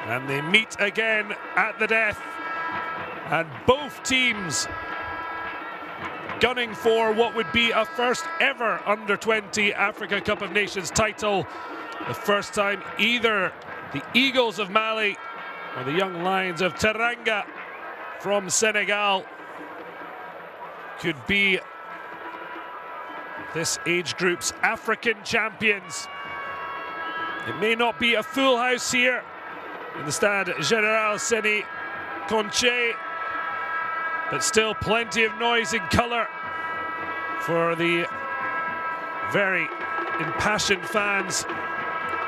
And they meet again at the death. And both teams gunning for what would be a first ever under-20 Africa Cup of Nations title. The first time either the Eagles of Mali or the Young Lions of Teranga from Senegal could be this age group's African champions. It may not be a full house here in the Stade Général Seni Conche, but still plenty of noise and colour for the very impassioned fans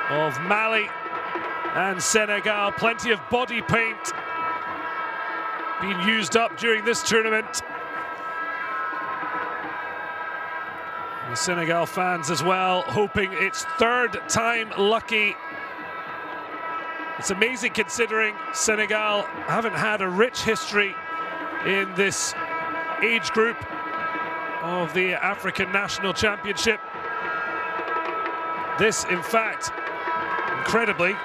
of Mali and Senegal. Plenty of body paint being used up during this tournament. The Senegal fans as well, hoping it's third time lucky. It's amazing considering Senegal haven't had a rich history in this age group of the African National Championship. This, in fact, incredibly,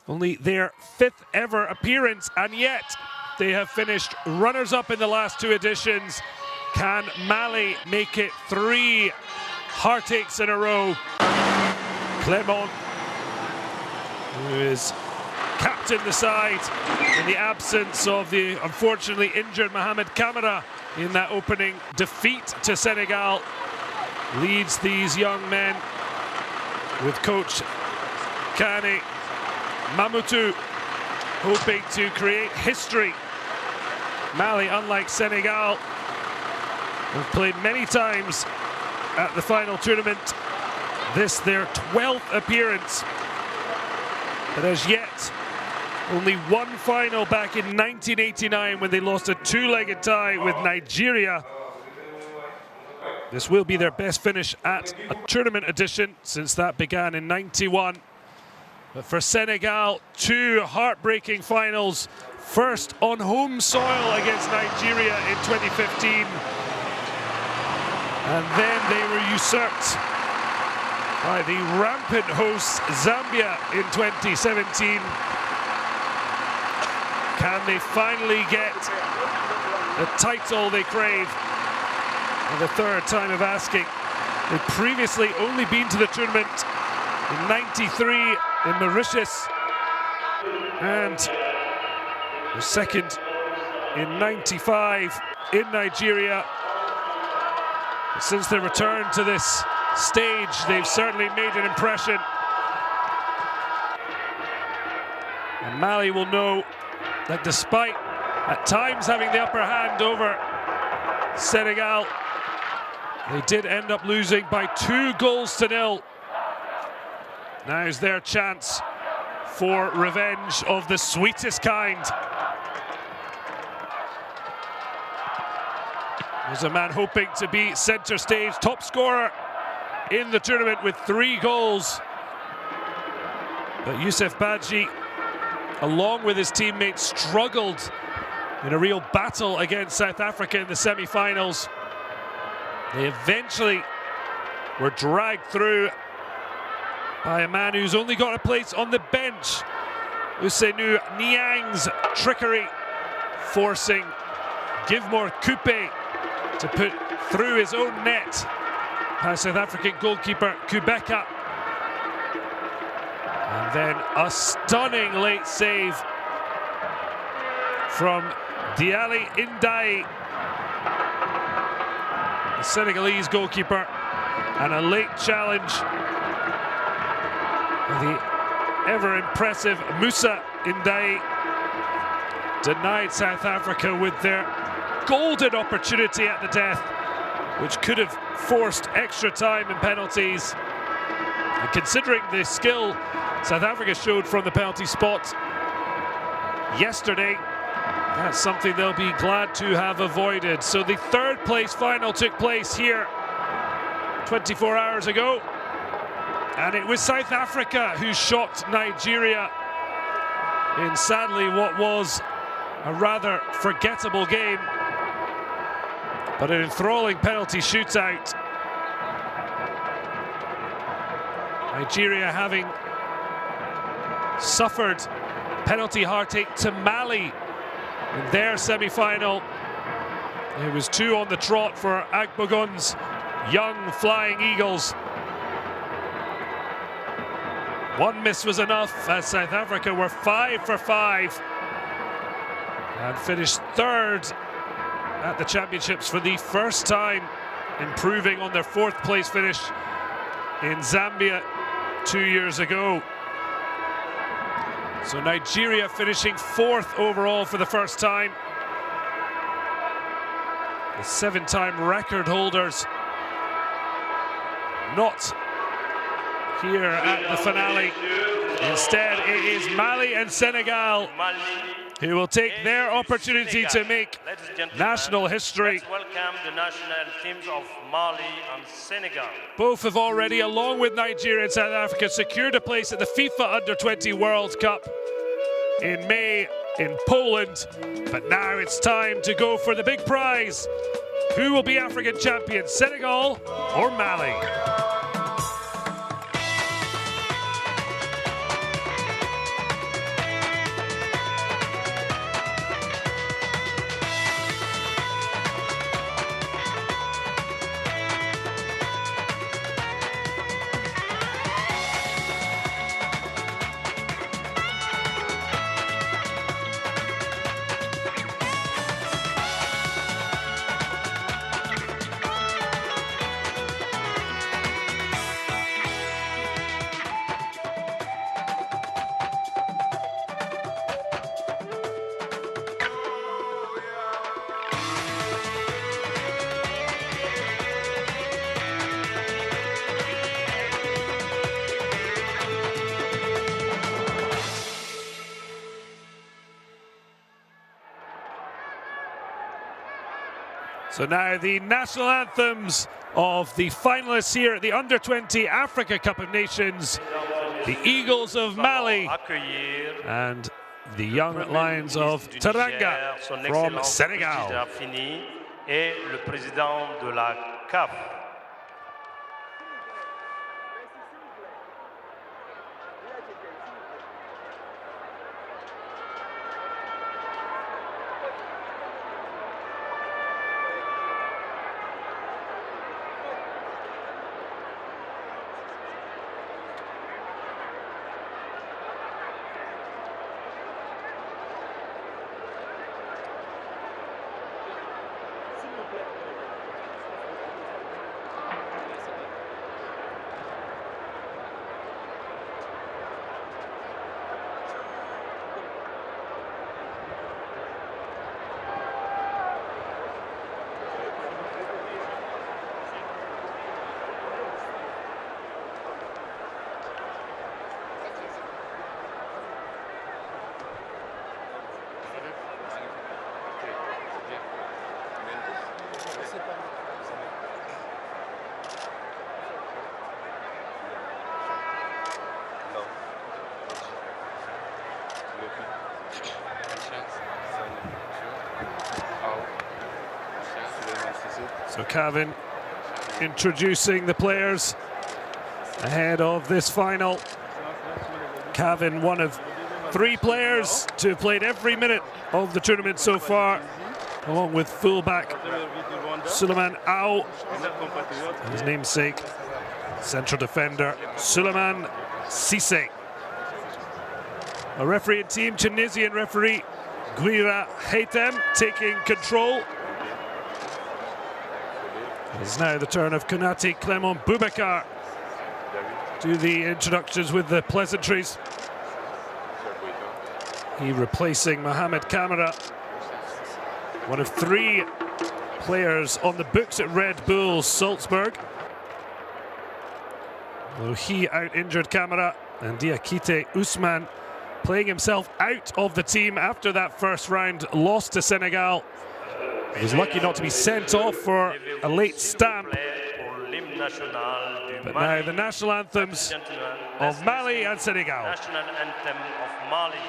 only their 5th ever appearance, and yet they have finished runners-up in the last 2 editions. Can Mali make it 3 heartaches in a row? Clement, who is captain the side in the absence of the unfortunately injured Mohamed Camara in that opening defeat to Senegal, leads these young men with coach Kane Mamoutou, hoping to create history. Mali, unlike Senegal, have played many times at the final tournament. This their 12th appearance, but as yet only one final back in 1989 when they lost a 2-legged tie with Nigeria. This will be their best finish at a tournament edition since that began in '91. But for Senegal, 2 heartbreaking finals. First on home soil against Nigeria in 2015. And then they were usurped by the rampant hosts Zambia in 2017. Can they finally get the title they crave? For the 3rd time of asking. They've previously only been to the tournament in '93 in Mauritius, and the 2nd in '95 in Nigeria. Since their return to this stage, they've certainly made an impression. And Mali will know that despite at times having the upper hand over Senegal, they did end up losing by 2-0. Now's their chance for revenge of the sweetest kind. There's a man hoping to be centre stage top scorer in the tournament with 3 goals. But Youssef Badji, along with his teammates, struggled in a real battle against South Africa in the semi-finals. They eventually were dragged through by a man who's only got a place on the bench. Ousseynou Niang's trickery, forcing Givemore Coupe to put through his own net by South African goalkeeper Kubeka. And then a stunning late save from Diali Ndai, the Senegalese goalkeeper, and a late challenge the ever-impressive Moussa Ndai denied South Africa with their golden opportunity at the death, which could have forced extra time and penalties. And considering the skill South Africa showed from the penalty spot yesterday, that's something they'll be glad to have avoided. So the 3rd place final took place here 24 hours ago. And it was South Africa who shocked Nigeria in, sadly, what was a rather forgettable game, but an enthralling penalty shootout. Nigeria having suffered penalty heartache to Mali in their semi-final. It was 2 on the trot for Agbogun's young Flying Eagles. One miss was enough as South Africa were 5 for 5 and finished 3rd at the championships for the first time, improving on their 4th place finish in Zambia 2 years ago. So Nigeria finishing 4th overall for the first time. The 7-time record holders not here at the finale. Instead, it is Mali and Senegal who will take their opportunity to make national history. Let's welcome the national teams of Mali and Senegal. Both have already, along with Nigeria and South Africa, secured a place at the FIFA Under-20 World Cup in May in Poland. But now it's time to go for the big prize. Who will be African champions, Senegal or Mali? So now the national anthems of the finalists here at the Under-20 Africa Cup of Nations. The Eagles of Mali and the Young Lions of Teranga from Senegal. Et le président de la CAF. So Kevin introducing the players ahead of this final. Kevin, one of 3 players to have played every minute of the tournament so far, along with fullback Suleiman Aw, his namesake, central defender Suleiman Cissé. A refereeing team, Tunisian referee Guira Haytem taking control. It's now the turn of Konate Clement Boubacar. Do the introductions with the pleasantries. He replacing Mohamed Camara, one of 3 players on the books at Red Bull Salzburg. Though he out-injured Camara, and Diakite Ousmane playing himself out of the team after that first round loss to Senegal. He was lucky not to be sent off for a late stamp. But now the national anthems of Mali and Senegal. National anthem of Mali.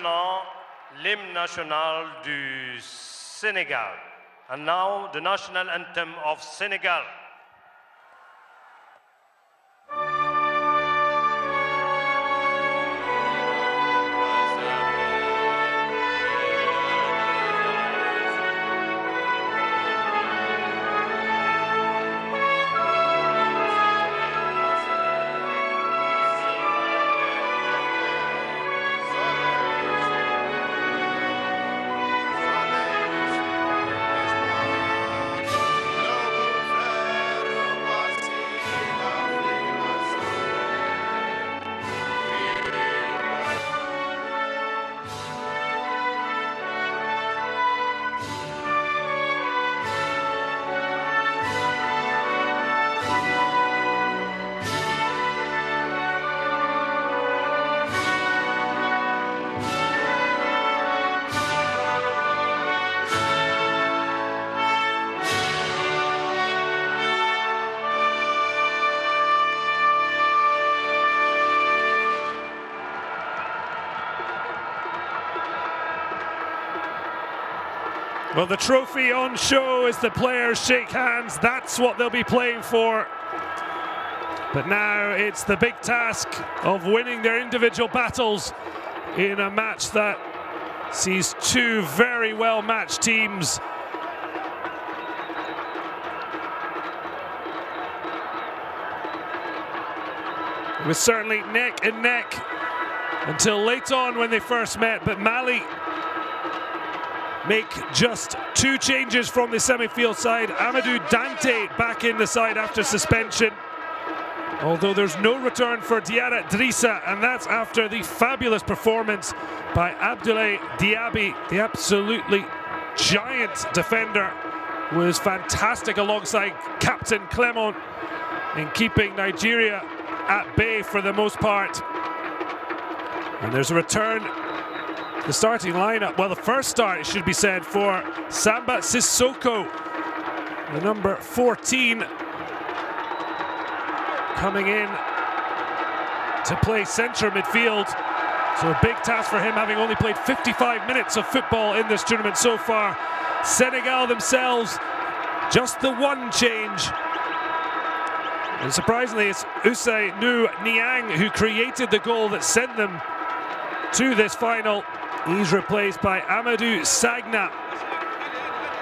maintenant l'hymne national du Sénégal. And now the national anthem of Senegal. Well, the trophy on show as the players shake hands. That's what they'll be playing for. But now it's the big task of winning their individual battles in a match that sees two very well-matched teams. It was certainly neck and neck until late on when they first met, but Mali make just two changes from the semi-field side. Amadou Dante back in the side after suspension, although there's no return for Diarra Drissa, and that's after the fabulous performance by Abdoulaye Diaby. The absolutely giant defender was fantastic alongside Captain Clement in keeping Nigeria at bay for the most part. And there's a return. The starting lineup, well, the first start, it should be said, for Samba Sissoko, the number 14, coming in to play centre midfield. So a big task for him, having only played 55 minutes of football in this tournament so far. Senegal themselves, just the one change. And surprisingly, it's Ousseynou Niang who created the goal that sent them to this final. He's replaced by Amadou Sagna.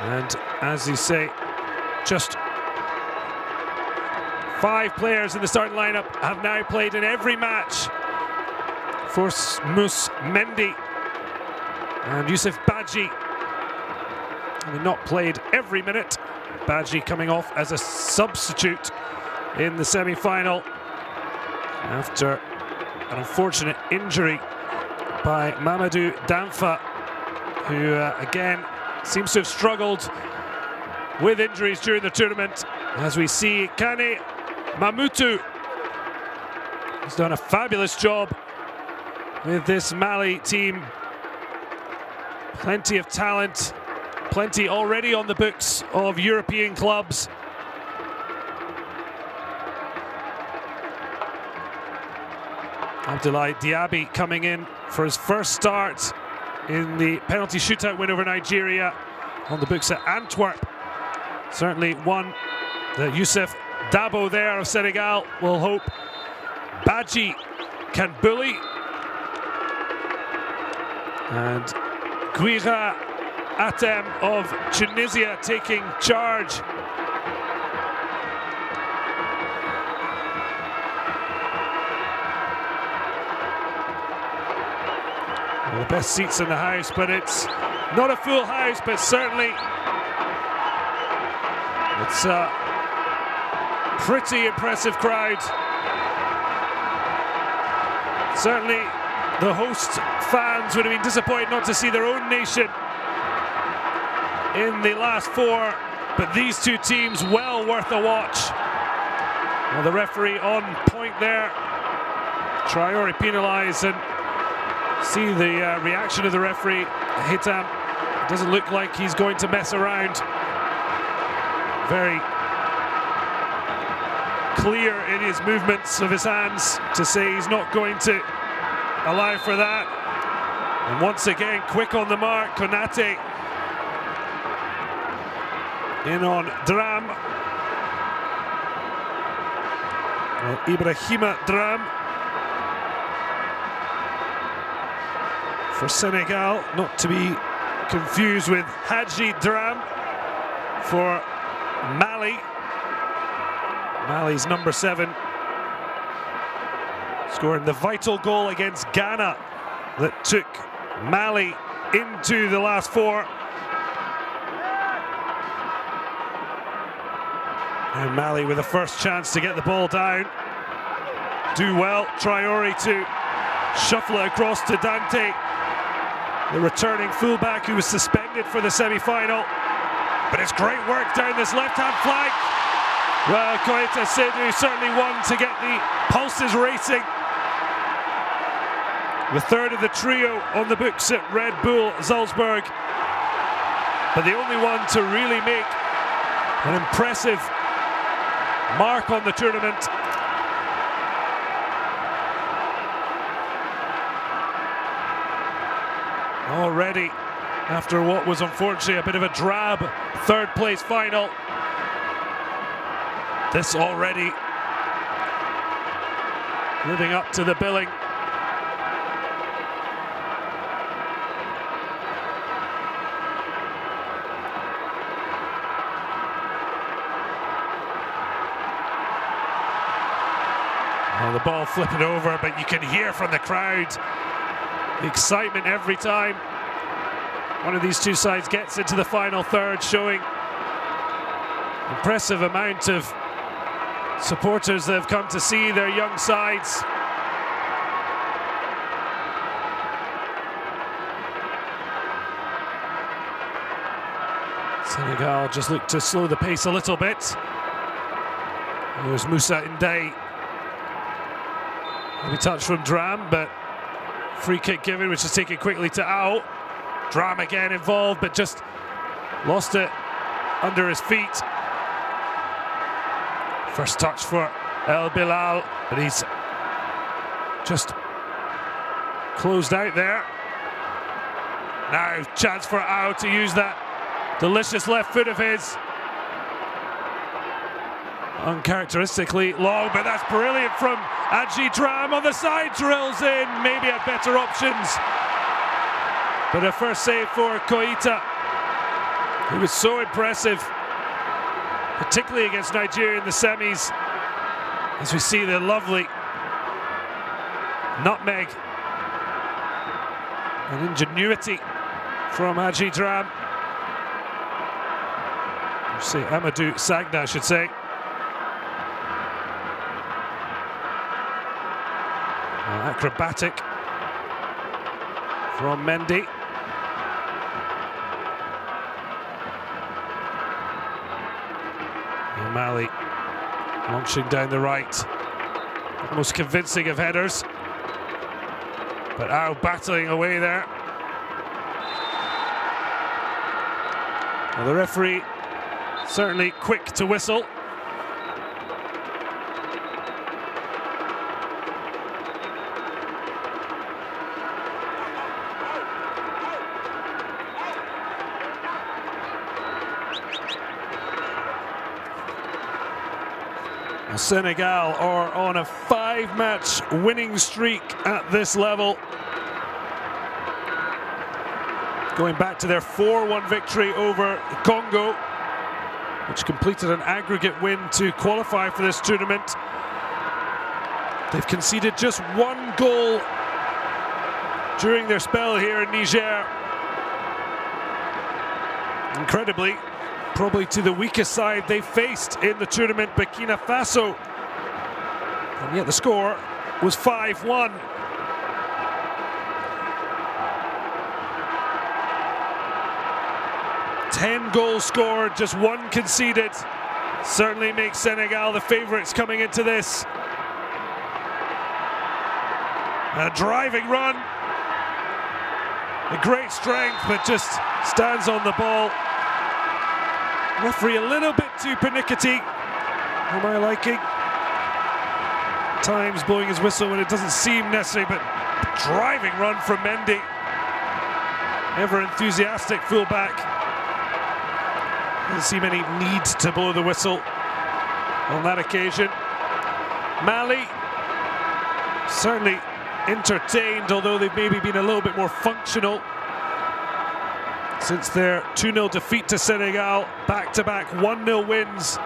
And as you say, just 5 players in the starting lineup have now played in every match for Mouss Mendy and Youssef Badji. Having not played every minute, Badji coming off as a substitute in the semi-final after an unfortunate injury by Mamadou Danfa, who again seems to have struggled with injuries during the tournament. As we see Kane Mamutu has done a fabulous job with this Mali team. Plenty of talent, plenty already on the books of European clubs. Abdoulaye Diaby coming in for his first start in the penalty shootout win over Nigeria on the books at Antwerp. Certainly one that Youssef Dabo there of Senegal will hope Badji can bully. And Guira Atem of Tunisia taking charge. Well, the best seats in the house, but it's not a full house, but certainly it's a pretty impressive crowd. Certainly the host fans would have been disappointed not to see their own nation in the last 4, but these two teams well worth a watch. Well, the referee on point there. Traore penalised, and see the reaction of the referee. Hitam doesn't look like he's going to mess around. Very clear in his movements of his hands to say he's not going to allow for that. And once again, quick on the mark, Konate in on Dram. Well, Ibrahima Dram for Senegal, not to be confused with Haji Dram for Mali. Mali's number 7, scoring the vital goal against Ghana that took Mali into the last 4. And Mali with the first chance to get the ball down. Do well, Traore to shuffle it across to Dante, the returning fullback who was suspended for the semi-final. But it's great work down this left-hand flank. Well, Koita Seydou certainly one to get the pulses racing. The third of the trio on the books at Red Bull Salzburg, but the only one to really make an impressive mark on the tournament. Already, after what was unfortunately a bit of a drab third place final, this already living up to the billing. Well, the ball flipping over, but you can hear from the crowd the excitement every time one of these two sides gets into the final third, showing impressive amount of supporters that have come to see their young sides. Senegal just look to slow the pace a little bit. There's Moussa Ndiaye. Maybe touch from Dram, but free kick given, which is taken quickly to Ao. Dram again involved, but just lost it under his feet. First touch for El Bilal, but he's just closed out there. Now chance for Ao to use that delicious left foot of his. Uncharacteristically long, but that's brilliant from Haji Dram on the side, drills in, maybe had better options. But a first save for Koita, who was so impressive, particularly against Nigeria in the semis, as we see the lovely nutmeg and ingenuity from Haji Dram. Say Amadou Sagna, I should say. Acrobatic from Mendy. And Mali launching down the right. Most convincing of headers. But Ao battling away there. Well, the referee certainly quick to whistle. Senegal are on a 5-match winning streak at this level, going back to their 4-1 victory over Congo, which completed an aggregate win to qualify for this tournament. They've conceded just 1 goal during their spell here in Niger. Incredibly, probably to the weakest side they faced in the tournament, Burkina Faso. And yet the score was 5-1. Ten goals scored, just 1 conceded. Certainly makes Senegal the favourites coming into this. A driving run. A great strength, but just stands on the ball. Referee a little bit too pernickety, for my liking. Times blowing his whistle when it doesn't seem necessary, but driving run from Mendy. ever enthusiastic fullback. Doesn't seem any need to blow the whistle on that occasion. Mali certainly entertained, although they've maybe been a little bit more functional since their 2-0 defeat to Senegal. Back-to-back 1-0 wins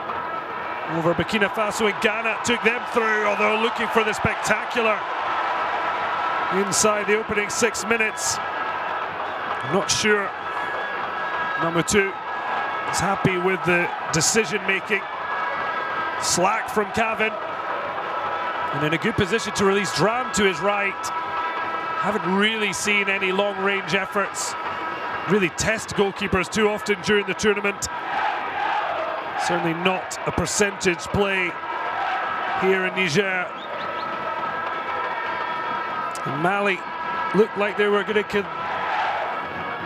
over Burkina Faso and Ghana took them through, although looking for the spectacular inside the opening 6 minutes. I'm not sure Mamadou is happy with the decision-making. Slack from Cavan, and in a good position to release Dram to his right. Haven't really seen any long-range efforts really test goalkeepers too often during the tournament. Certainly not a percentage play here in Niger. And Mali looked like they were going to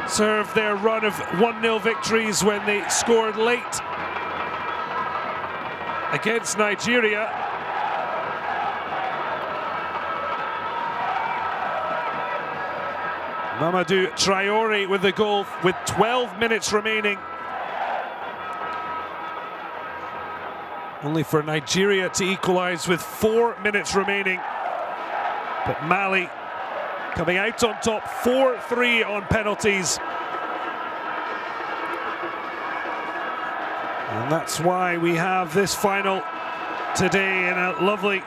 serve their run of 1-0 victories when they scored late against Nigeria. Mamadou Traoré with the goal with 12 minutes remaining. Only for Nigeria to equalise with 4 minutes remaining. But Mali coming out on top, 4-3 on penalties. And that's why we have this final today in a lovely,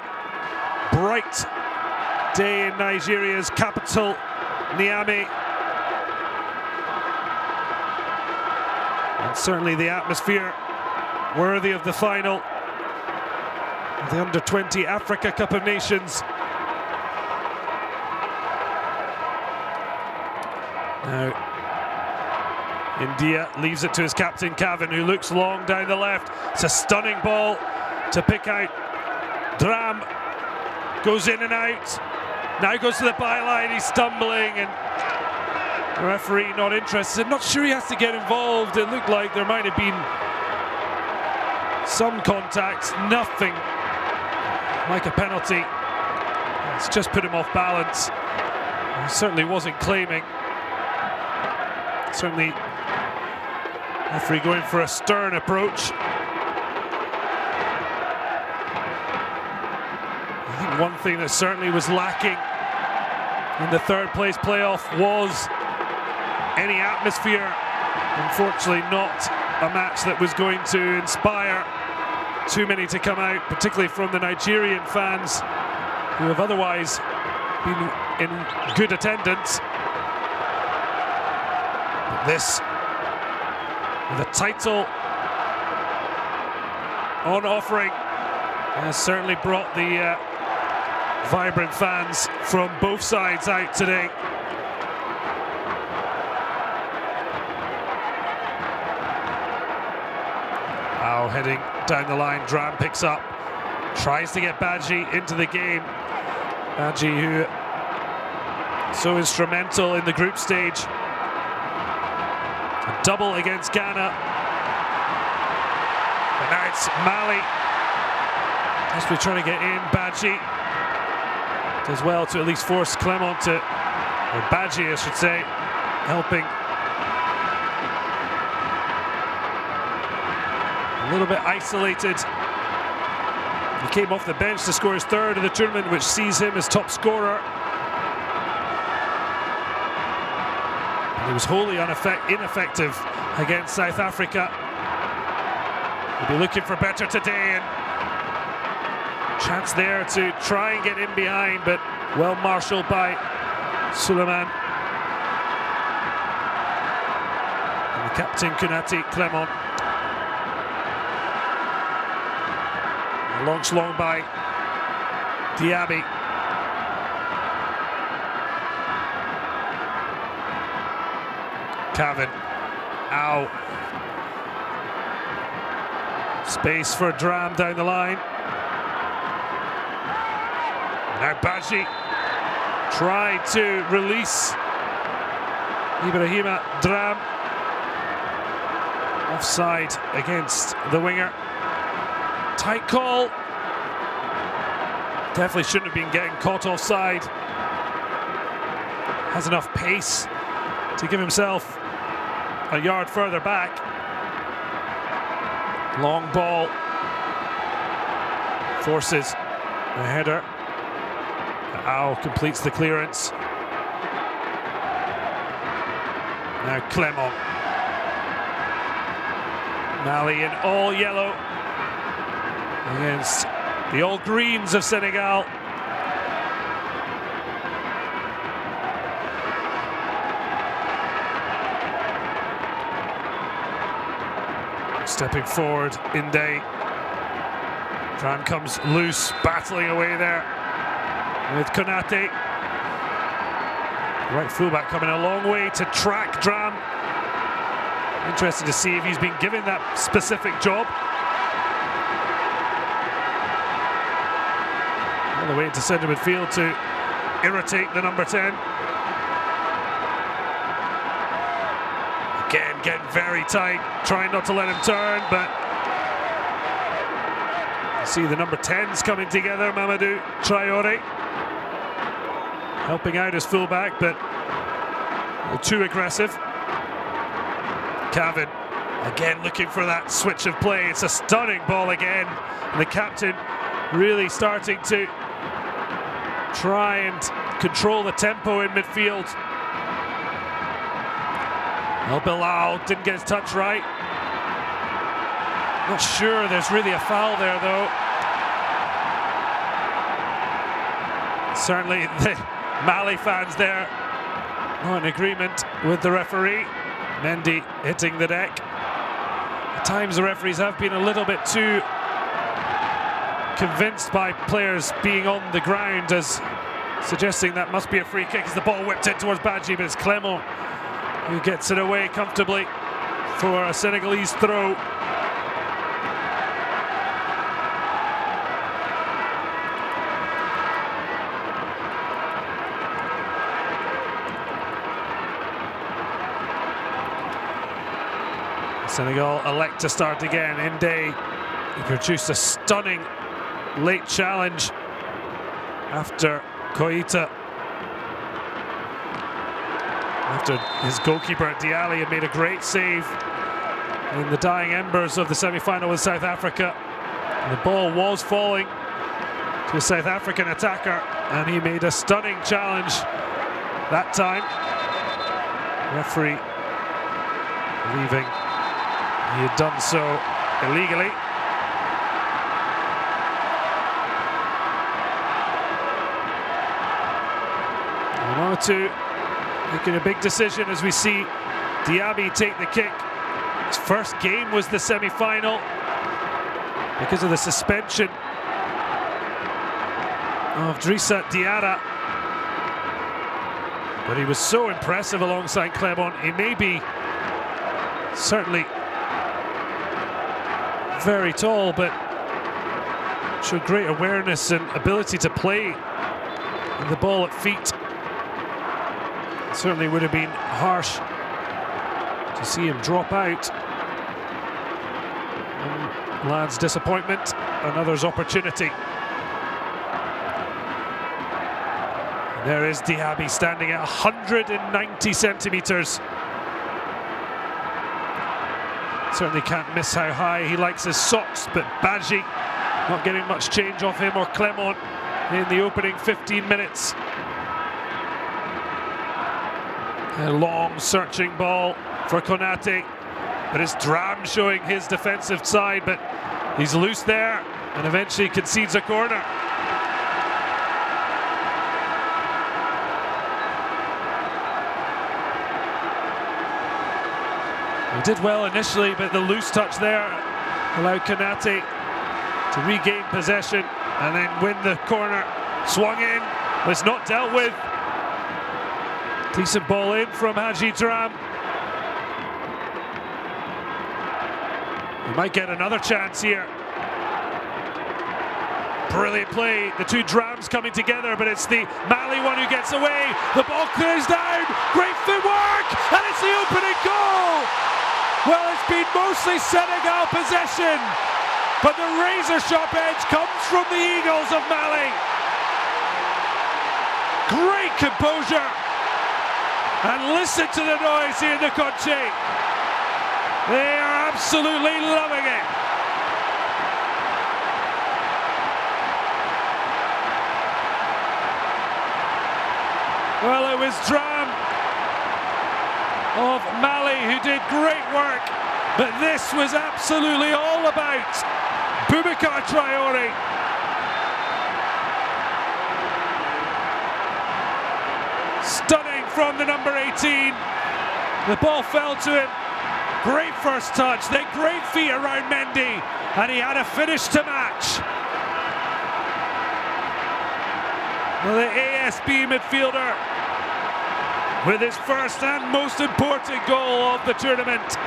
bright day in Nigeria's capital, Niamey. And certainly the atmosphere worthy of the final, the Under-20 Africa Cup of Nations. Now, India leaves it to his captain, Cavan, who looks long down the left. It's a stunning ball to pick out. Dram goes in and out. Now goes to the byline, he's stumbling, and the referee not interested. Not sure he has to get involved. It looked like there might have been some contact, nothing like a penalty. It's just put him off balance. He certainly wasn't claiming. Certainly, referee going for a stern approach. I think one thing that certainly was lacking in the third place playoff was any atmosphere. Unfortunately, not a match that was going to inspire too many to come out, particularly from the Nigerian fans who have otherwise been in good attendance. But this, the title on offering, has certainly brought the vibrant fans from both sides out today. Now heading down the line, Dram picks up, tries to get Badji into the game. Badji, who so instrumental in the group stage. A double against Ghana. But now it's Mali. Must be trying to get in. Badji does well to at least force Clement to, or Badji I should say, helping. A little bit isolated. He came off the bench to score his third of the tournament, which sees him as top scorer. He was wholly ineffective against South Africa. He'll be looking for better today, and chance there to try and get in behind, but well marshalled by Suleiman. And the captain, Kunati Clement. Launched long by Diaby. Cavan. Ow. Space for Dram down the line. Now Badji tried to release Ibrahima Dram. Offside against the winger. Tight call. Definitely shouldn't have been getting caught offside. Has enough pace to give himself a yard further back. Long ball. Forces a header. Ao completes the clearance. Now Clement. Mali in all yellow against the all greens of Senegal. Stepping forward, Inde. Dram comes loose, battling away there with Konate. Right fullback coming a long way to track Dram. Interesting to see if he's been given that specific job. All the way into centre midfield to irritate the number 10. Again, getting very tight, trying not to let him turn, but you see the number 10s coming together. Mamadou Traoré helping out his fullback, but a little too aggressive. Cavan again looking for that switch of play. It's a stunning ball again, and the captain really starting to try and control the tempo in midfield. El Bilal didn't get his touch right. Not sure there's really a foul there though. Certainly the Mali fans there not in agreement with the referee. Mendy hitting the deck. At times the referees have been a little bit too convinced by players being on the ground, as suggesting that must be a free kick as the ball whipped in towards Badji, but it's Clement who gets it away comfortably for a Senegalese throw. Senegal elect to start again. Inde, he produced a stunning late challenge after Koita. After his goalkeeper Dialli had made a great save in the dying embers of the semi-final with South Africa. And the ball was falling to a South African attacker, and he made a stunning challenge that time. Referee believing he had done so illegally. Momotu making a big decision as we see Diaby take the kick. His first game was the semi-final because of the suspension of Drissa Diarra. But he was so impressive alongside Clement. He may be certainly very tall, but showed great awareness and ability to play with the ball at feet. Certainly would have been harsh to see him drop out. One lad's disappointment, another's opportunity. And there is Diaby standing at 190 centimetres. Certainly can't miss how high he likes his socks, but Badji not getting much change off him or Clement in the opening 15 minutes. A long searching ball for Konate, but it's Dram showing his defensive side, but he's loose there and eventually concedes a corner. He did well initially, but the loose touch there allowed Konate to regain possession and then win the corner. Swung in, was not dealt with. Decent ball in from Haji Dram. He might get another chance here. Brilliant play, the two Drams coming together, but it's the Mali one who gets away. The ball clears down, great footwork, and it's the opening goal! Well, it's been mostly Senegal possession, but the razor-sharp edge comes from the Eagles of Mali. Great composure. And listen to the noise here in the Conche. They are absolutely loving it. Well, it was Dram of Mali who did great work, but this was absolutely all about Boubacar Traoré. Stunning from the number 18. The ball fell to him. Great first touch, then great feet around Mendy, and he had a finish to match. Well, the ASB midfielder with his first and most important goal of the tournament,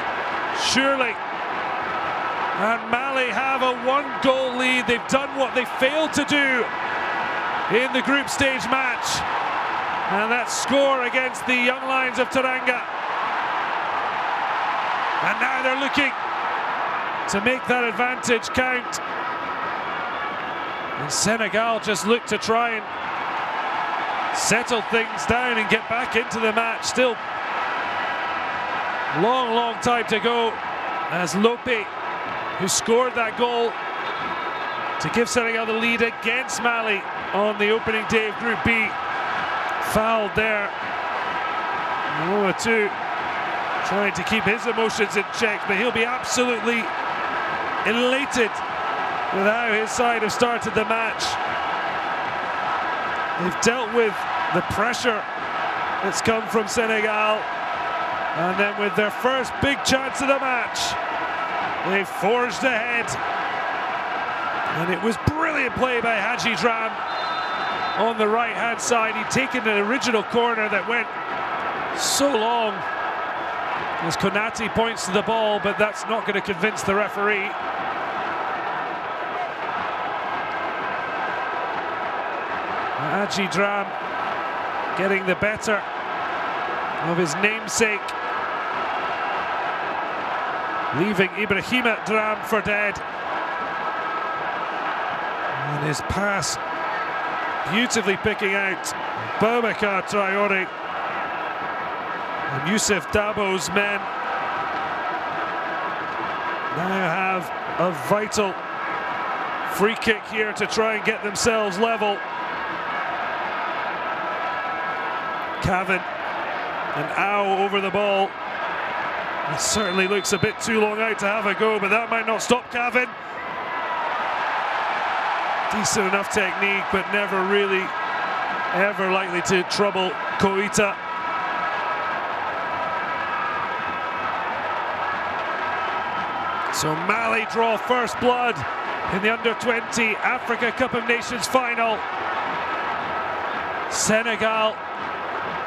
surely. And Mali have a 1-goal lead. They've done what they failed to do in the group stage match, and that score against the Young Lions of Teranga. And now they're looking to make that advantage count. And Senegal just look to try and settle things down and get back into the match. Still long time to go, as Lope, who scored that goal to give Senegal the lead against Mali on the opening day of Group B, fouled there. Too trying to keep his emotions in check, but he'll be absolutely elated with how his side have started the match. They've dealt with the pressure that's come from Senegal, and then with their first big chance of the match, they forged ahead. And it was brilliant play by Haji Dram on the right hand side. He'd taken the original corner that went so long, as Konate points to the ball, but that's not going to convince the referee. Haji Dram getting the better of his namesake, leaving Ibrahima Dram for dead. And his pass beautifully picking out Boubacar Traoré. And Youssef Dabo's men now have a vital free kick here to try and get themselves level. Cavan and Ao over the ball. It certainly looks a bit too long out to have a go, but that might not stop Cavan. Decent enough technique, but never really ever likely to trouble Koita. So Mali draw first blood in the Under-20 Africa Cup of Nations final. Senegal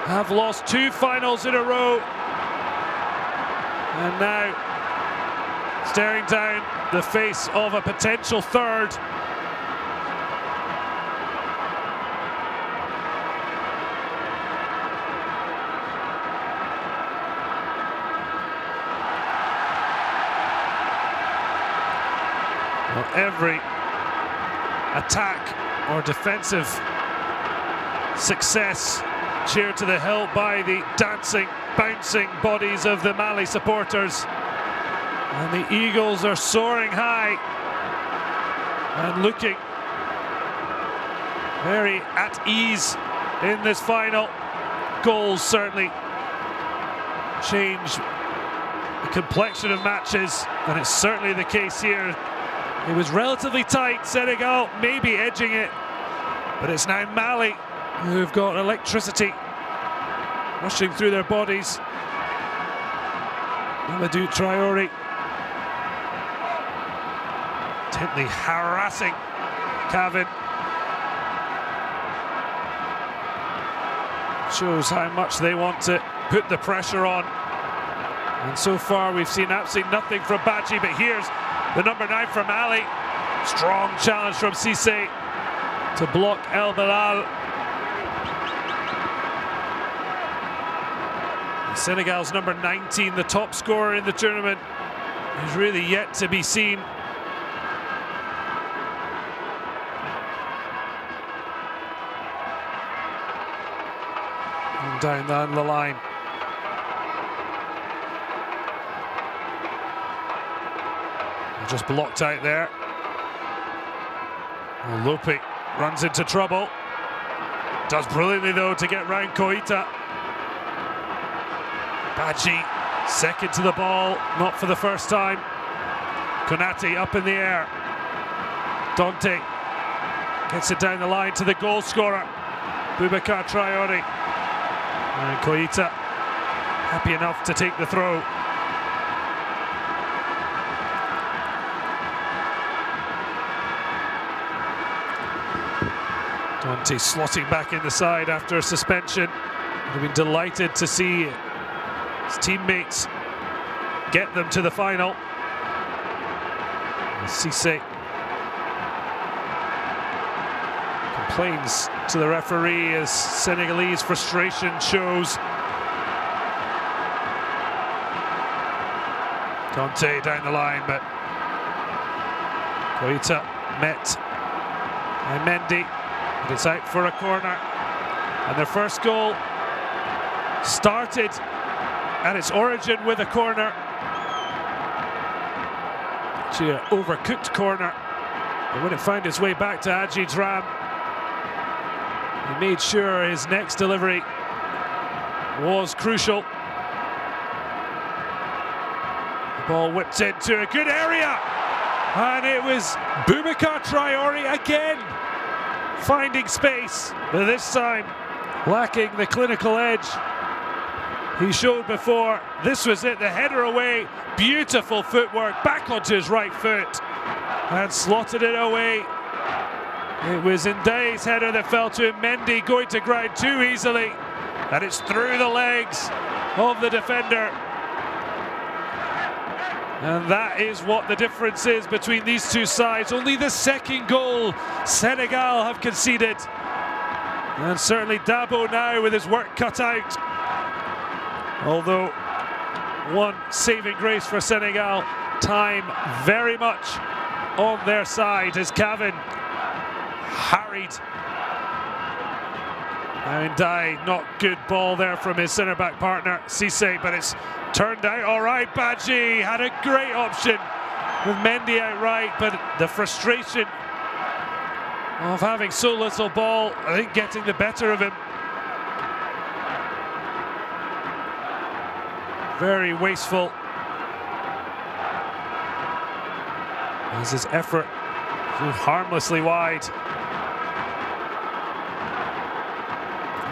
have lost 2 finals in a row, and now staring down the face of a potential third. Well, every attack or defensive success cheered to the hilt by the dancing, bouncing bodies of the Mali supporters. And the Eagles are soaring high and looking very at ease in this final. Goals certainly change the complexion of matches, and it's certainly the case here. It was relatively tight, Senegal maybe edging it, but it's now Mali who've got electricity rushing through their bodies. Mamadou Traoré intently harassing Cavan. Shows how much they want to put the pressure on. And so far we've seen absolutely nothing from Badji, but here's the number 9 from Mali. Strong challenge from Cissé to block El Bilal. Senegal's number 19, the top scorer in the tournament, is really yet to be seen. And down the line. Just blocked out there. Well, Lope runs into trouble. Does brilliantly though to get round Koita. Badji second to the ball, not for the first time. Konate up in the air. Dante gets it down the line to the goal scorer, Boubacar Traoré. And Koita happy enough to take the throw. Dante slotting back in the side after a suspension. Would have been delighted to see his teammates get them to the final. Cisse complains to the referee as Senegalese frustration shows. Dante down the line, but Koita met by Mendy. But it's out for a corner. And their first goal started at its origin with a corner. Actually, an overcooked corner. But when it found its way back to Adji Dram, he made sure his next delivery was crucial. The ball whipped into a good area. And it was Boubacar Traoré again, finding space, but this time lacking the clinical edge he showed before. This was it, the header away, beautiful footwork, back onto his right foot and slotted it away. It was Ndai's header that fell to him. Mendy going to ground too easily, and it's through the legs of the defender. And that is what the difference is between these two sides. Only the second goal Senegal have conceded. And certainly Dabo now with his work cut out. Although one saving grace for Senegal, time very much on their side as Cavan harried. Now Ndai, not good ball there from his centre-back partner, Cisse, but it's turned out all right. Badji had a great option with Mendy out right, but the frustration of having so little ball, I think, getting the better of him. Very wasteful as his effort flew harmlessly wide.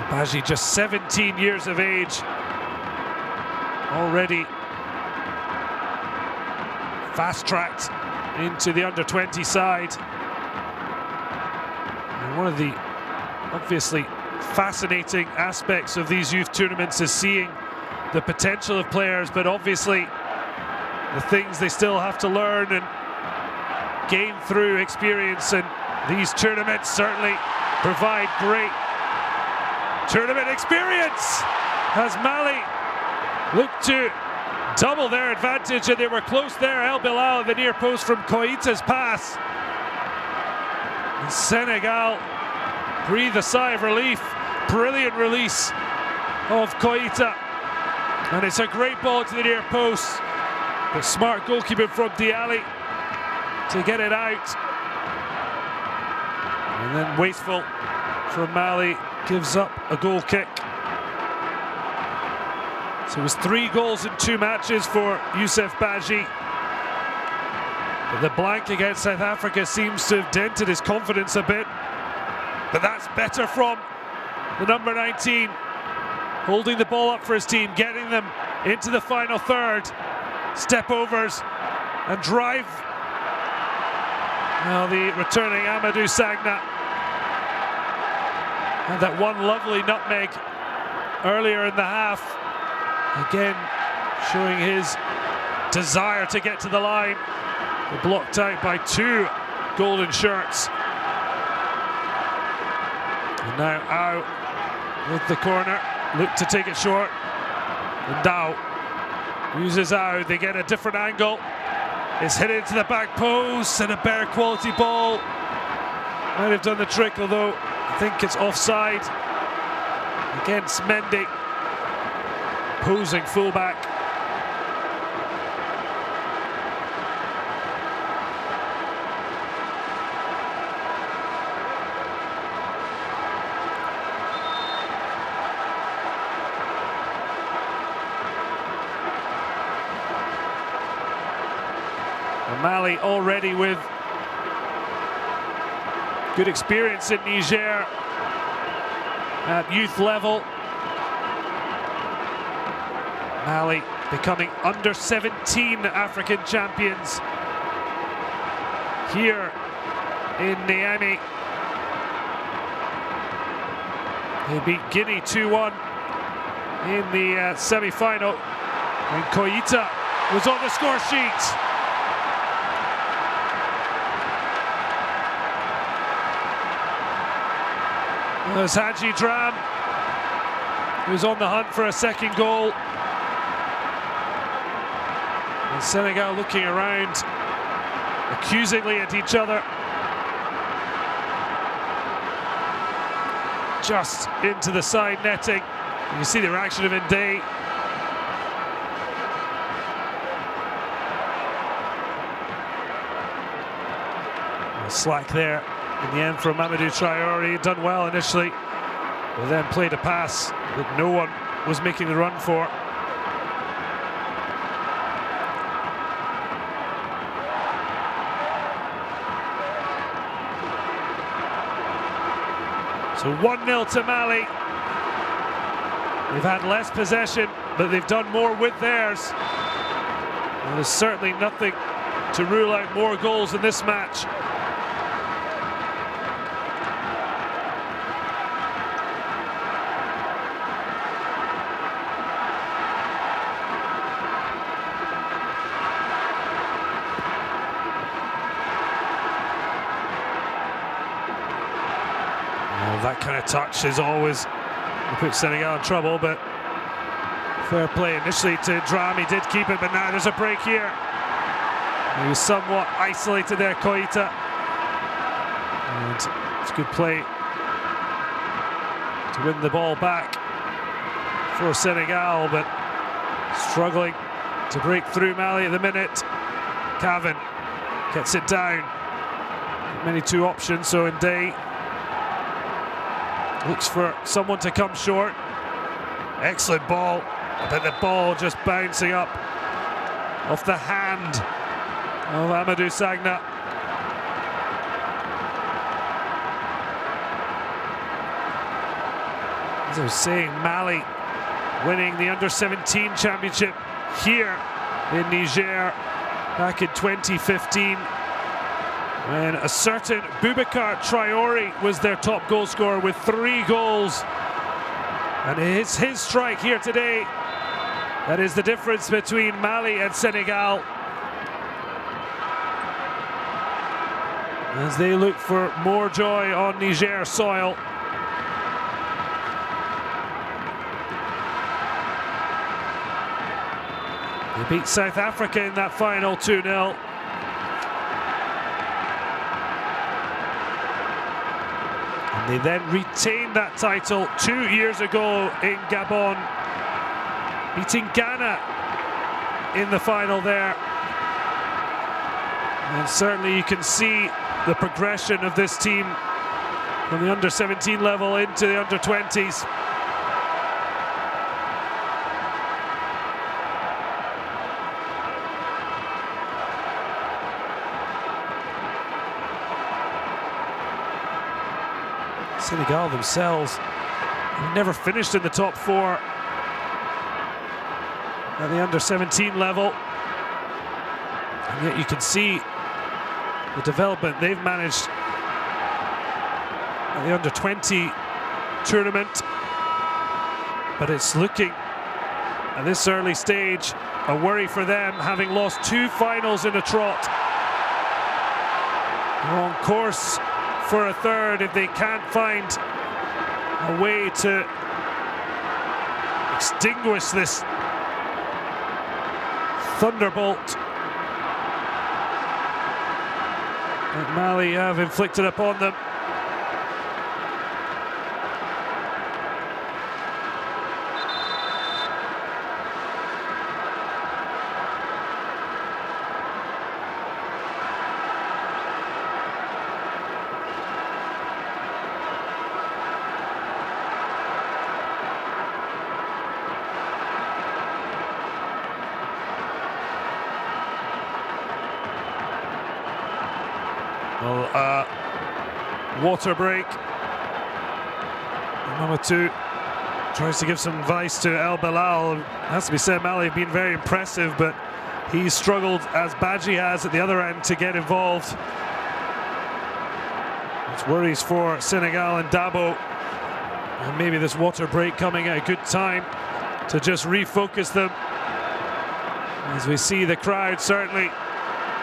Badji, just 17 years of age, already fast-tracked into the under-20 side. And one of the obviously fascinating aspects of these youth tournaments is seeing the potential of players, but obviously the things they still have to learn and gain through experience, and these tournaments certainly provide great tournament experience as Mali looked to double their advantage, and they were close there. El Bilal at the near post from Koita's pass. And Senegal breathe a sigh of relief. Brilliant release of Koita. And it's a great ball to the near post. But smart goalkeeping from Dialli to get it out. And then wasteful from Mali, gives up a goal kick. So it was 3 goals in 2 matches for Youssef Badji. But the blank against South Africa seems to have dented his confidence a bit. But that's better from the number 19. Holding the ball up for his team, getting them into the final third. Step overs and drive. Now the returning Amadou Sagna. And that one lovely nutmeg earlier in the half. Again, showing his desire to get to the line. They're blocked out by 2 golden shirts. And now Au with the corner. Look to take it short. And Dao uses Au. They get a different angle. It's hit into the back post, and a better quality ball. Might have done the trick, although I think it's offside against Mendy. Posing fullback. Mali already with good experience in Niger at youth level. Mali becoming under 17 African champions here in Niamey. They beat Guinea 2-1 in the semi-final, and Koita was on the score sheet. There's Haji Dram, who's on the hunt for a second goal. And Senegal looking around accusingly at each other. Just into the side netting. You see the reaction of Ndeye. Slack there in the end from Mamadou Traoré. Done well initially, but then played a pass that no one was making the run for. So 1-0 to Mali. They've had less possession, but they've done more with theirs. And there's certainly nothing to rule out more goals in this match. That kind of touch is always put Senegal in trouble, but fair play initially to Dram. He did keep it, but now there's a break here. He was somewhat isolated there, Koita. And it's good play to win the ball back for Senegal, but struggling to break through Mali at the minute. Cavan gets it down. Many two options, so Ndeye looks for someone to come short. Excellent ball, but the ball just bouncing up off the hand of Amadou Sagna. As I was saying, Mali winning the under-17 championship here in Niger back in 2015. And a certain Boubacar Traoré was their top goal scorer with 3 goals. And it's his strike here today that is the difference between Mali and Senegal, as they look for more joy on Niger soil. They beat South Africa in that final 2-0. They then retained that title 2 years ago in Gabon, beating Ghana in the final there. And certainly you can see the progression of this team from the under-17 level into the under-20s. Senegal themselves have never finished in the top 4 at the under-17 level, and yet you can see the development they've managed at the under-20 tournament. But it's looking, at this early stage, a worry for them, having lost 2 finals in a trot. They're on course for a third if they can't find a way to extinguish this thunderbolt that Mali have inflicted upon them. Well, water break. Mamadou tries to give some advice to El Bilal. It has to be said, Mali have been very impressive, but he's struggled, as Badji has at the other end, to get involved. It's worries for Senegal and Dabo. And maybe this water break coming at a good time to just refocus them. As we see the crowd certainly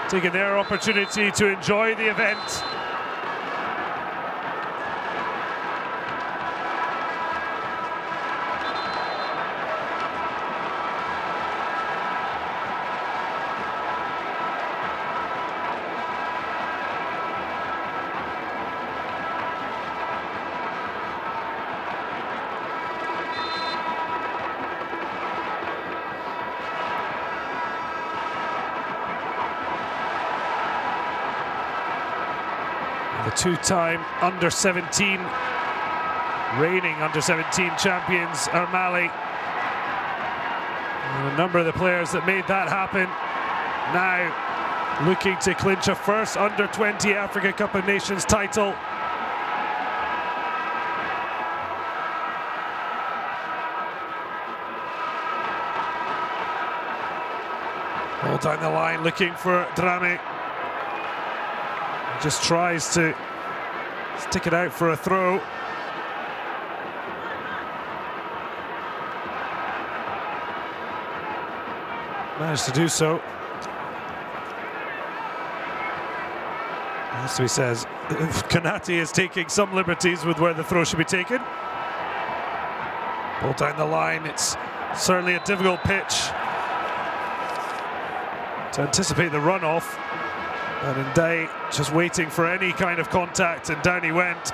taking their opportunity to enjoy the event. The two-time under-17, reigning under-17 champions are Mali. And a number of the players that made that happen now looking to clinch a first under-20 Africa Cup of Nations title. All down the line looking for Dramé. Just tries to stick it out for a throw. Managed to do so. As he says, Konate is taking some liberties with where the throw should be taken. Ball down the line, it's certainly a difficult pitch to anticipate the runoff. And Ndai just waiting for any kind of contact, and down he went.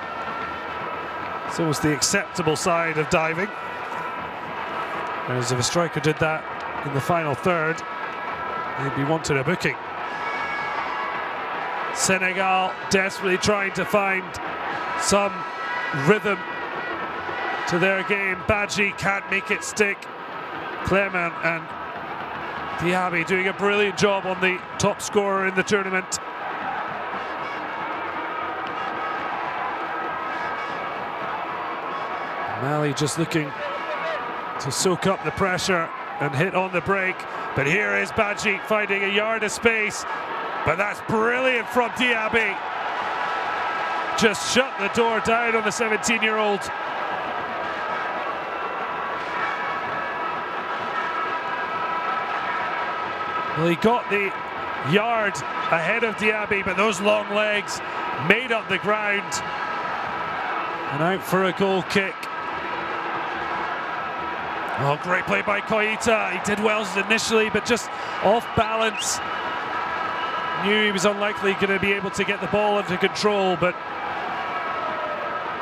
It's almost the acceptable side of diving. Whereas if a striker did that in the final third, he'd be wanted a booking. Senegal desperately trying to find some rhythm to their game. Badji can't make it stick. Clement and Diaby doing a brilliant job on the top scorer in the tournament. Mali just looking to soak up the pressure and hit on the break. But here is Badji finding a yard of space. But that's brilliant from Diaby. Just shut the door down on the 17-year-old. Well, he got the yard ahead of Diaby, but those long legs made up the ground. And out for a goal kick. Oh, great play by Koita. He did well initially, but just off balance. Knew he was unlikely going to be able to get the ball under control, but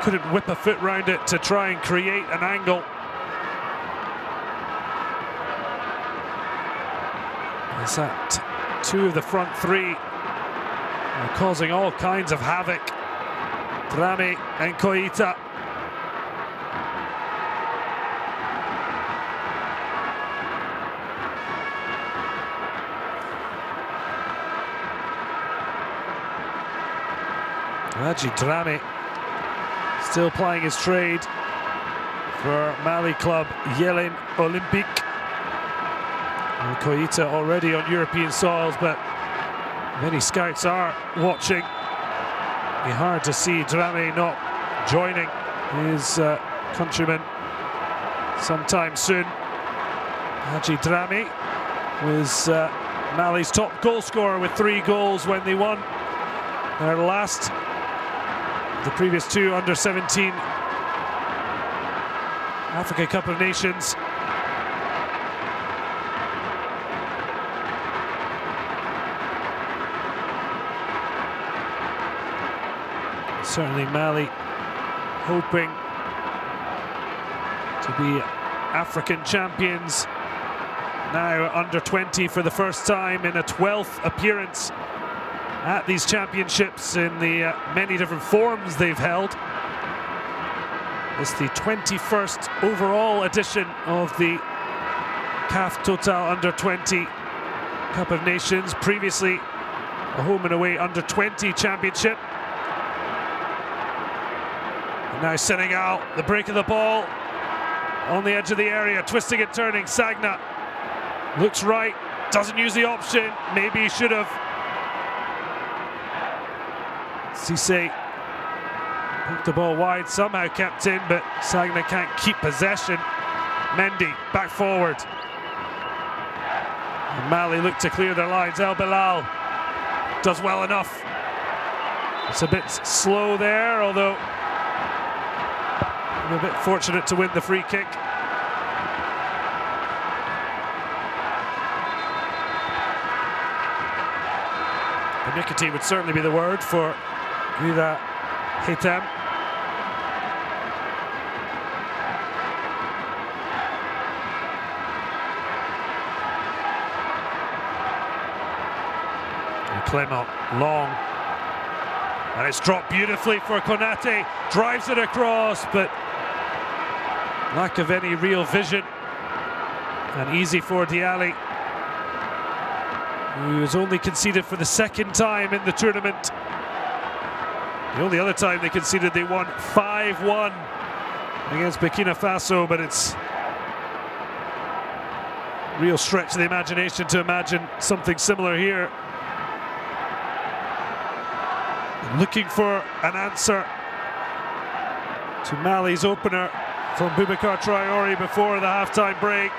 couldn't whip a foot round it to try and create an angle. Is that two of the front three are causing all kinds of havoc. Dramé and Koita. Badji Dramé still plying his trade for Mali club Yélin Olympique. And Koita already on European soils, but many scouts are watching. It'd be hard to see Dramé not joining his countrymen sometime soon. Badji Dramé was Mali's top goal scorer with 3 goals when they won their last. The previous 2 under-17 Africa Cup of Nations. Certainly Mali hoping to be African champions now under 20 for the first time in a 12th appearance at these championships in the many different forms they've held. It's the 21st overall edition of the CAF Total Under 20 Cup of Nations. Previously a home and away under-20 championship. And now Senegal, the break of the ball on the edge of the area, twisting and turning. Sagna looks right, doesn't use the option. Maybe he should have. Cissé poked the ball wide, somehow kept in, but Sagna can't keep possession. Mendy back forward. And Mali look to clear their lines. El Bilal does well enough. It's a bit slow there, although I'm a bit fortunate to win the free kick. Nicotine would certainly be the word for Rida Hitam. Clement, long, and it's dropped beautifully for Konate, drives it across, but lack of any real vision, and easy for Dialli, who has only conceded for the second time in the tournament. The only other time they conceded, they won 5-1 against Burkina Faso, but it's a real stretch of the imagination to imagine something similar here. Looking for an answer to Mali's opener from Boubacar Traoré before the half-time break.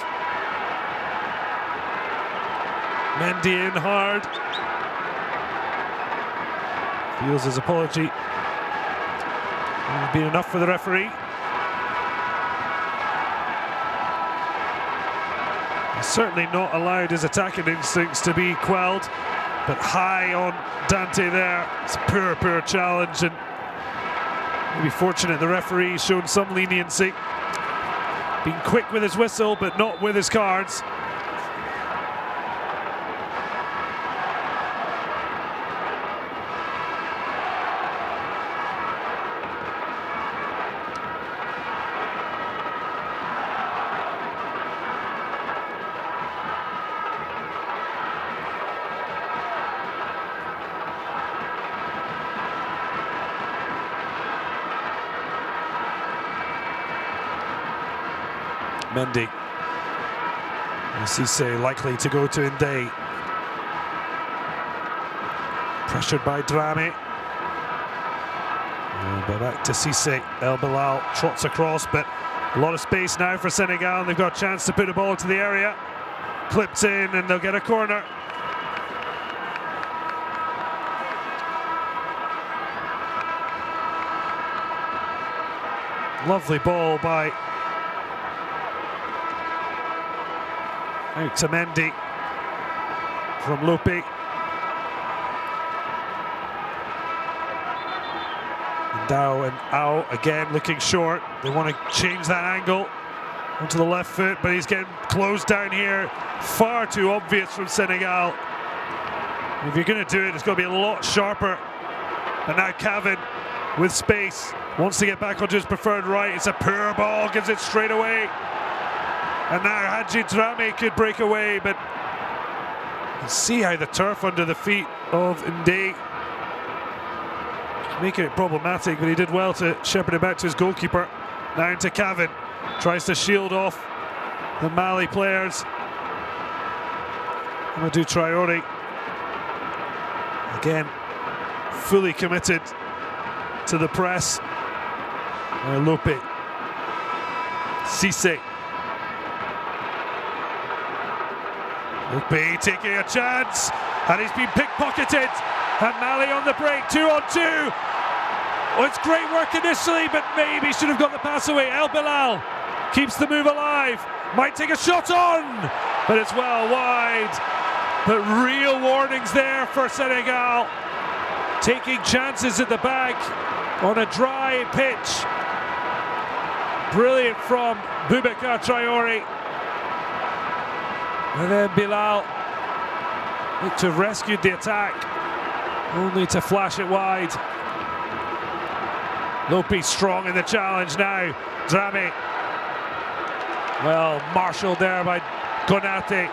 Mendy in hard. Feels his apology has been enough for the referee. He's certainly not allowed his attacking instincts to be quelled, but high on Dante there. It's a poor challenge, and maybe fortunate the referee shown some leniency. Being quick with his whistle, but not with his cards. Mendy. Cissé likely to go to Ndé. Pressured by Dramé. But back to Cissé. El Bilal trots across, but a lot of space now for Senegal. They've got a chance to put a ball into the area. Clipped in, and they'll get a corner. Lovely ball by out to Mendy from Lopi. Ndao and Ao again looking short. They want to change that angle onto the left foot, but he's getting closed down here. Far too obvious from Senegal. If you're going to do it, it's got to be a lot sharper. And now Kevin with space wants to get back onto his preferred right. It's a poor ball, gives it straight away. And now Hadji Dramé could break away, but you can see how the turf under the feet of Ndé making it problematic, but he did well to shepherd it back to his goalkeeper. Now into Kevin, tries to shield off the Mali players. Amadou Traoré again fully committed to the press. Lope, Cissé. Lope taking a chance, and he's been pickpocketed. And Mali on the break, 2-on-2. Oh, it's great work initially, but maybe should have got the pass away. El Bilal keeps the move alive. Might take a shot on, but it's well wide. But real warnings there for Senegal. Taking chances at the back on a dry pitch. Brilliant from Boubacar Traoré. And then Bilal looked to have rescued the attack, only to flash it wide. Lopi strong in the challenge now. Dramé. Well marshalled there by Konate.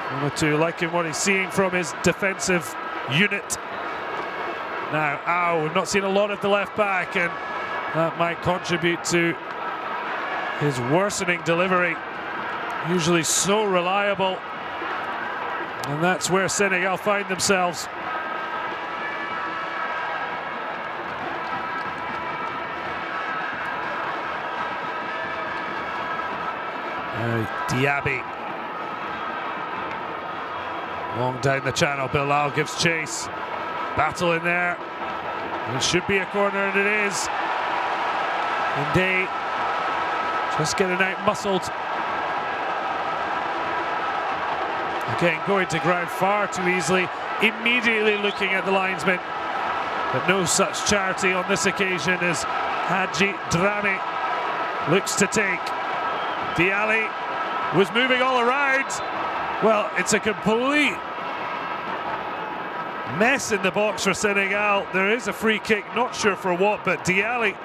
Mamadou liking what he's seeing from his defensive unit. Now, we've not seen a lot of the left back, and that might contribute to his worsening delivery. Usually so reliable, and that's where Senegal find themselves. Diaby. Long down the channel, Bilal gives chase. Battle in there. It should be a corner, and it is. And Day just getting out muscled. Again, going to ground far too easily. Immediately looking at the linesman. But no such charity on this occasion as Hadji Dramé looks to take. Dialli was moving all around. Well, it's a complete mess in the box for Senegal. There is a free kick, not sure for what, but Dialli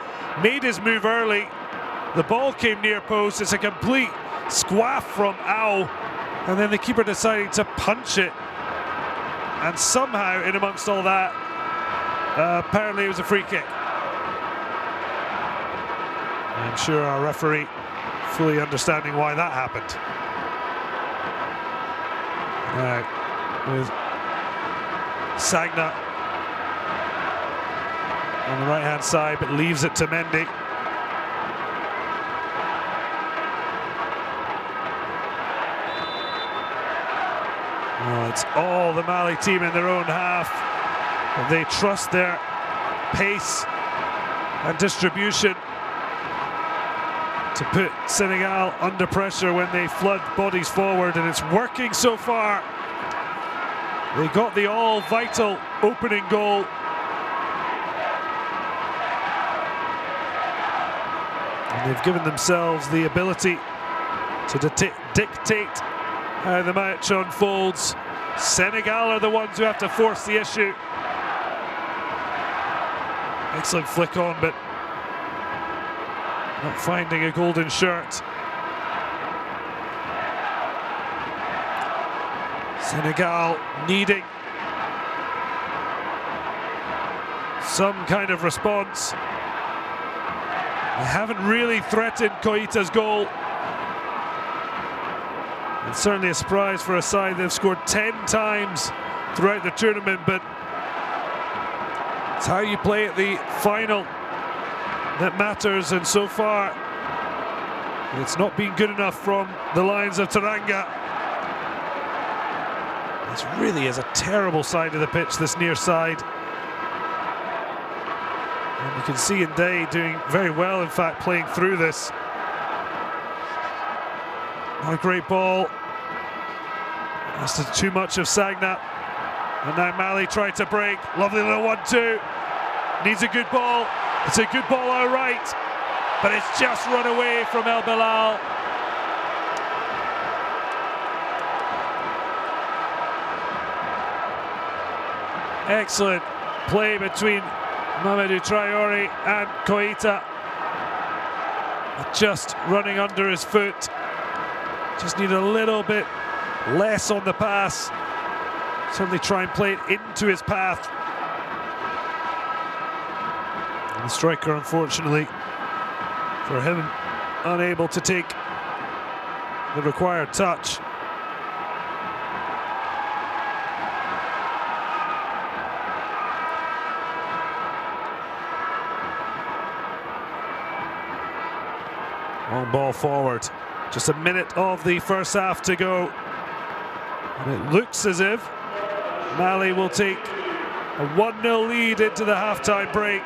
made his move early. The ball came near post. It's a complete squaff from Ao, and then the keeper deciding to punch it. And somehow, in amongst all that, apparently it was a free kick. I'm sure our referee fully understanding why that happened. With Sagna on the right-hand side, but leaves it to Mendy. Well, it's all the Mali team in their own half. But they trust their pace and distribution to put Senegal under pressure when they flood bodies forward, and it's working so far. They got the all-vital opening goal. And they've given themselves the ability to dictate how the match unfolds. Senegal are the ones who have to force the issue. Excellent flick on, but not finding a golden shirt. Senegal needing some kind of response. They haven't really threatened Koita's goal. It's certainly a surprise for a side they've scored 10 times throughout the tournament, but it's how you play at the final that matters, and so far it's not been good enough from the Lions of Teranga. This really is a terrible side of the pitch, this near side. And you can see Ndeye doing very well, in fact, playing through this. Not a great ball. That's too much of Sagna. And now Mali tried to break. Lovely little 1-2. Needs a good ball. It's a good ball, all right, but it's just run away from El Bilal. Excellent play between Mamadou Traoré and Koita. Just running under his foot. Just need a little bit less on the pass. Certainly try and play it into his path. The striker, unfortunately, for him, unable to take the required touch. Long ball forward. Just a minute of the first half to go. And it looks as if Mali will take a 1-0 lead into the halftime break.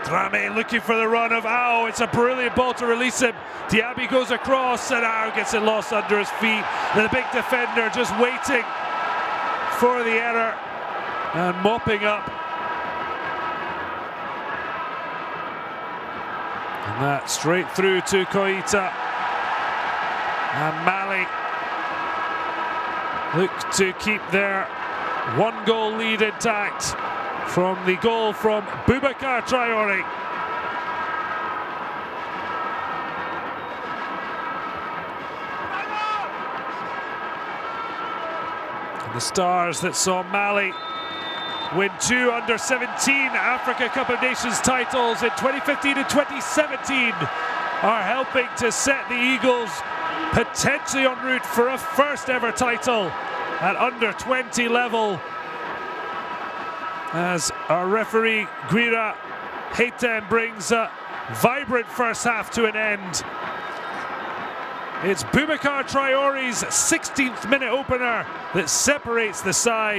Dramé looking for the run of Ao. It's a brilliant ball to release him. Diaby goes across and Ao gets it lost under his feet. The big defender just waiting for the error and mopping up. And that straight through to Koita. And Mali look to keep their 1-goal lead intact from the goal from Boubacar Traoré. The stars that saw Mali win 2 under-17 Africa Cup of Nations titles in 2015 and 2017 are helping to set the Eagles potentially en route for a first ever title at under-20 level. As our referee Guira Heitem brings a vibrant first half to an end. It's Boubacar Traore's 16th minute opener that separates the side.